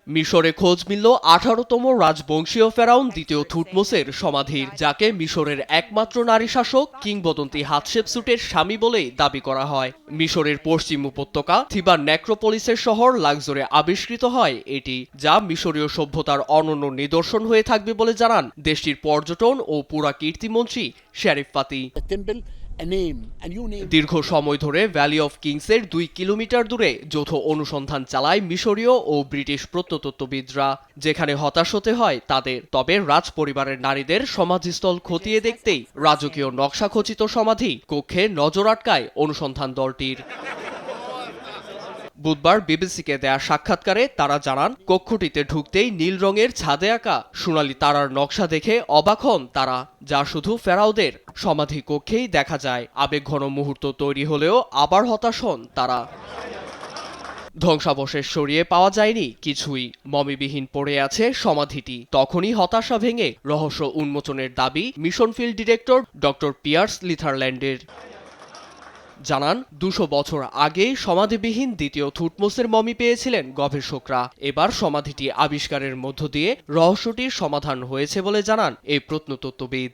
মিশরে খোঁজ মিলল 18তম রাজবংশীয় ফেরাউন দ্বিতীয় থুটমোসের সমাধির, যাকে মিশরের একমাত্র নারী শাসক কিংবদন্তি হাতশেপসুটের স্বামী বলেই দাবি করা হয়। মিশরের পশ্চিম উপত্যকা থিবার নেক্রোপলিসের শহর লাক্সোরে আবিষ্কৃত হয় এটি, যা মিশরীয় সভ্যতার অনন্য নিদর্শন হয়ে থাকবে বলে জানান দেশটির পর্যটন ও পুরাকীর্তিমন্ত্রী শেরিফ ফাতি। দীর্ঘ সময় ধরে ভ্যালি অফ কিংসের 2 কিলোমিটার দূরে যৌথ অনুসন্ধান চালায় মিশরীয় ও ব্রিটিশ প্রত্নতত্ত্ববিদরা, যেখানে হতাশ হতে হয় তাদের। তবে রাজ পরিবারের নারীদের সমাধিস্থল খতিয়ে দেখতেই রাজকীয় নকশাখচিত সমাধি কক্ষে নজর আটকায় অনুসন্ধান দলটির। বুধবার বিবিসিকে দেয়া সাক্ষাৎকারে তারা জানান, কক্ষটিতে ঢুকতেই নীল রঙের ছাদে আঁকা সোনালী তারার নকশা দেখে অবাক হন তারা, যা শুধু ফেরাওদের সমাধি কক্ষেই দেখা যায়। আবেগঘন মুহূর্ত তৈরি হলেও আবার হতাশ হন তারা। ধ্বংসাবশেষ সরিয়ে পাওয়া যায়নি কিছুই, মমিবিহীন পড়ে আছে সমাধিটি। তখনই হতাশা ভেঙে রহস্য উন্মোচনের দাবি mission field director doctor Pearce লিথারল্যান্ডের। জানান, 200 বছর আগেই সমাধিবিহীন দ্বিতীয় থুটমোসের মমি পেয়েছিলেন গবেষকরা। এবার সমাধিটি আবিষ্কারের মধ্য দিয়ে রহস্যটির সমাধান হয়েছে বলে জানান এই প্রত্নতত্ত্ববিদ।